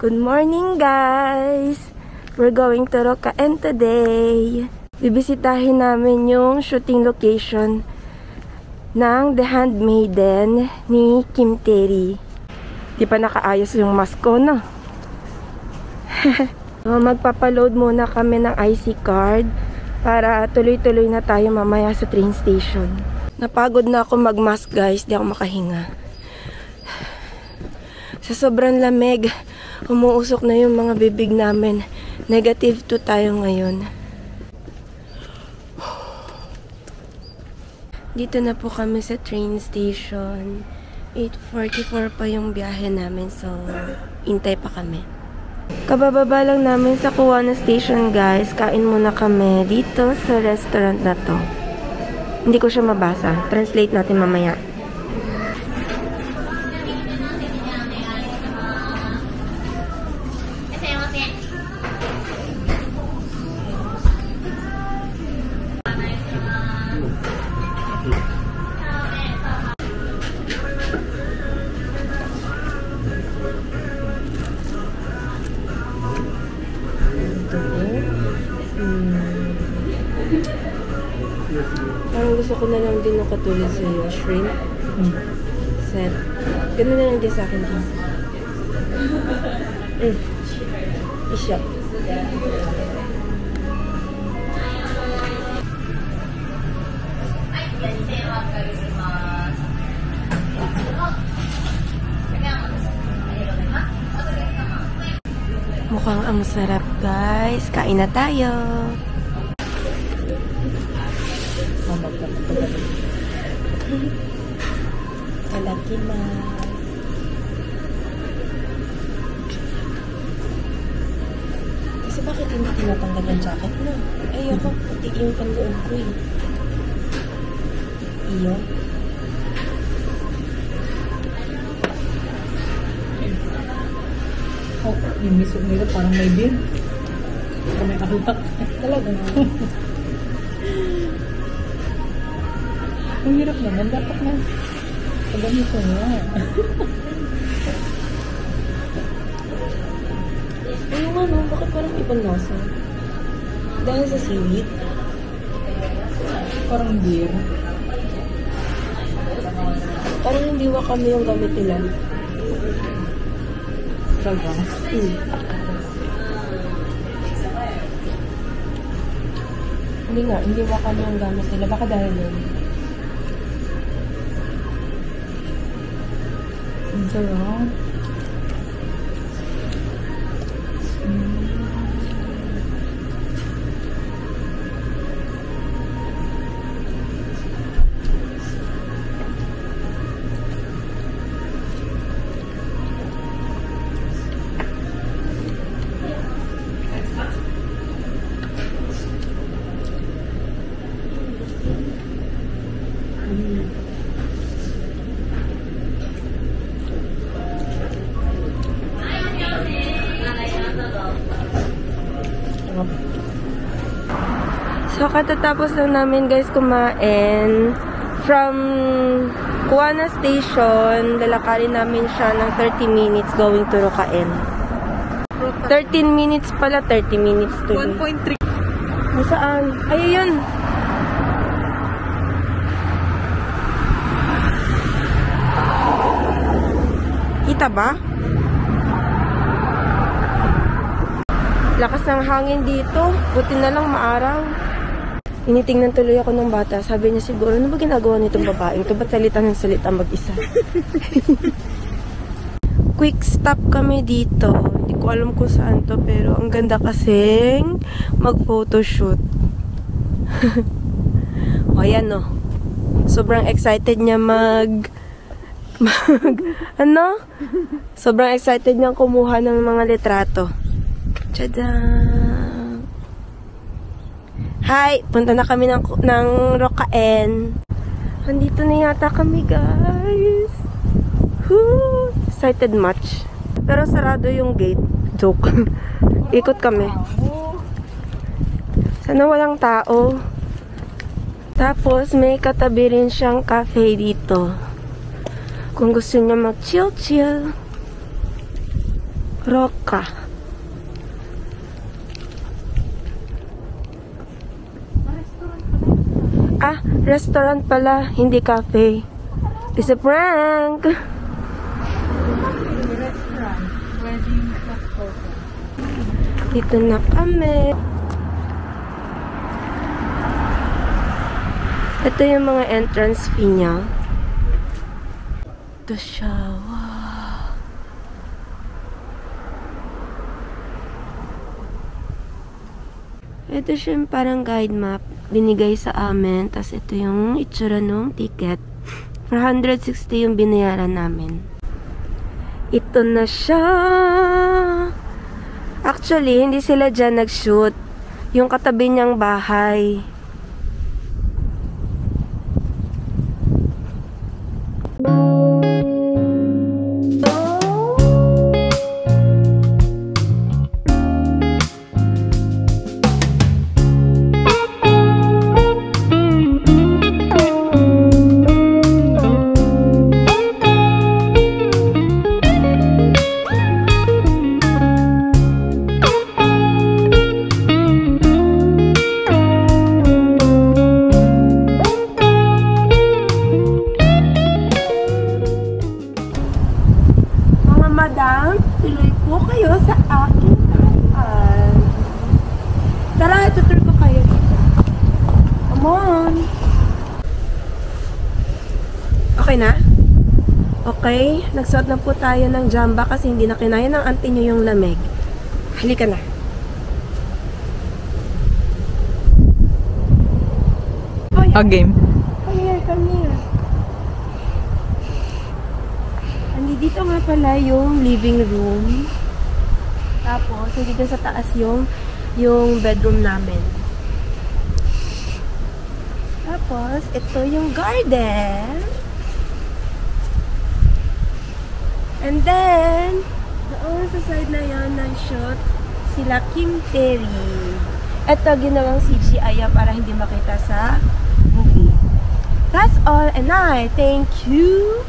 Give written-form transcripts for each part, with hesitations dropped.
Good morning, guys! We're going to Rocaen today. Bibisitahin namin yung shooting location ng The Handmaiden ni Kim Tae-ri. Di pa nakaayos yung mask ko, no? Magpapaload muna kami ng IC card para tuloy-tuloy na tayo mamaya sa train station. Napagod na ako mag-mask, guys. Di ako makahinga. Sa sobrang lamig, umuusok na yung mga bibig namin. -2 tayo ngayon. Dito na po kami sa train station. 8:44 pa yung biyahe namin, so intay pa kami. Kabababa lang namin sa Kuwana Station, guys. Kain muna kami dito sa restaurant na to. Hindi ko siya mabasa. Translate natin mamaya. Parang gusto ko na lang din ng katulad sa iyo, shrimp. Set. Ganun na lang din sa akin, please. Isya. Mukhang ang sarap, guys. Kain na tayo. Alakimas. Kasi bakit hindi tinatanggal ang jacket mo? Ayoko, puti yung panloob ko eh. Iyo. Oh, yung miso nila parang may beer. Parang may alak. Talaga na. Ang hirap naman. Dapat na ganito nga. Ayun nga no, bakit parang ibang lasa? Dahil sa seaweed? Parang beer. Parang hindi wakame yung gamit nila. Talaga? Hindi nga, hindi wakame yung gamit nila. Baka dahil yun. Ang sarap. So, katatapos lang namin, guys, kumain. From Kuwana Station, lalakarin namin siya ng 30 minutes going to Rocaen. 13 minutes pala, 30 minutes to 1.3. Nasaan? Ayun! Kita ba? Lakas ng hangin dito. Buti na lang maaraw. Tinitingnan tuloy ako ng bata. Sabi niya siguro, ano ba ginagawa nitong babaeng ito? Ba't salita ng salita mag-isa? Quick stop kami dito. Hindi ko alam kung saan to, pero ang ganda kasing mag-photoshoot. O, yan o. Sobrang excited niya ano? Sobrang excited niyang kumuha ng mga litrato. Tadaan! Hi! Punta na kami ng Rocaen. Andito na yata kami, guys. Woo! Excited much. Pero sarado yung gate. Joke. Ikot kami. Sana walang tao. Tapos, may katabi rin siyang cafe dito. Kung gusto niya mag-chill-chill. Roca. Ah, restaurant pala, hindi cafe. It's a prank! Restaurant. Wedding hotel. Dito na kami. Ito yung mga entrance fee niya. Ito siya. Wow. Ito siya yung parang guide map. Binigay sa amin. Tapos ito yung itsura ng ticket. For 160 yung binayaran namin. Ito na siya. Actually, hindi sila dyan nag-shoot. Yung katabi niyang bahay. Madam, tuloy po kayo sa aking daan. Tara, tutur ko kayo dito. Come on. Okay na? Okay. Nagsuot na po tayo ng jamba kasi hindi na kinaya ng auntie nyo yung lamig. Halika na. A game. Come here. Dito nga pala yung living room. Tapos, dito sa taas yung bedroom namin. Tapos, ito yung garden. And then, doon sa side na yan, nag-shoot sila Kim Terry. Ito, ginawang CGI para hindi makita sa movie. That's all, and I thank you.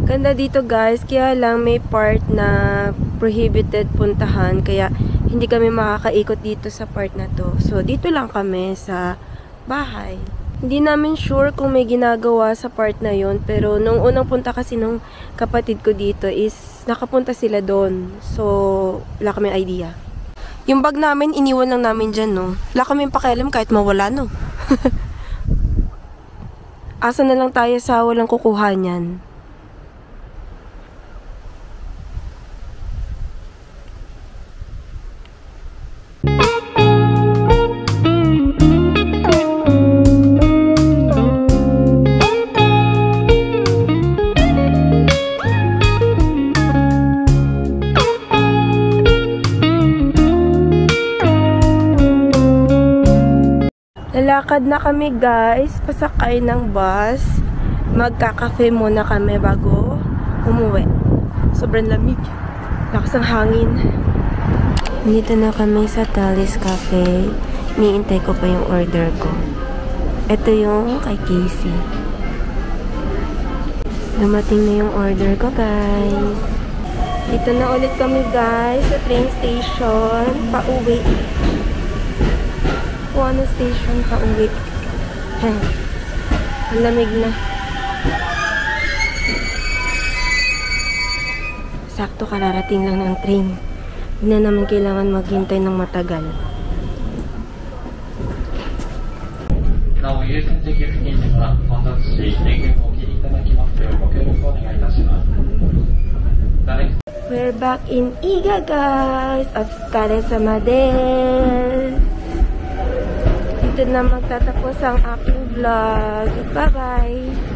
Ganda dito guys, kaya lang may part na prohibited puntahan, kaya hindi kami makakaikot dito sa part na to. So, dito lang kami sa bahay. Hindi namin sure kung may ginagawa sa part na yon, pero nung unang punta kasi nung kapatid ko dito is nakapunta sila doon. So, wala kami idea. Yung bag namin, iniwan lang namin dyan, no? Wala kami pakialam kahit mawala, no? Asa na lang tayo sa walang kukuha niyan. Lalakad na kami guys, pasakay ng bus. Magkakafe muna kami bago umuwi. Sobrang lamig. Lakas ng hangin. Dito na kami sa Talis Cafe. Niintay ko pa yung order ko. Ito yung kay Casey. Dumating na yung order ko guys. Dito na ulit kami guys sa train station. Pauwi. Kuwana station pa uwi. Ang lamig na. Sakto kararating lang ng train. Hindi na naman kailangan maghintay ng matagal. We're back in Iga guys. Otsukaresama desu. Dito na magtatapos ang aking vlog. Bye-bye!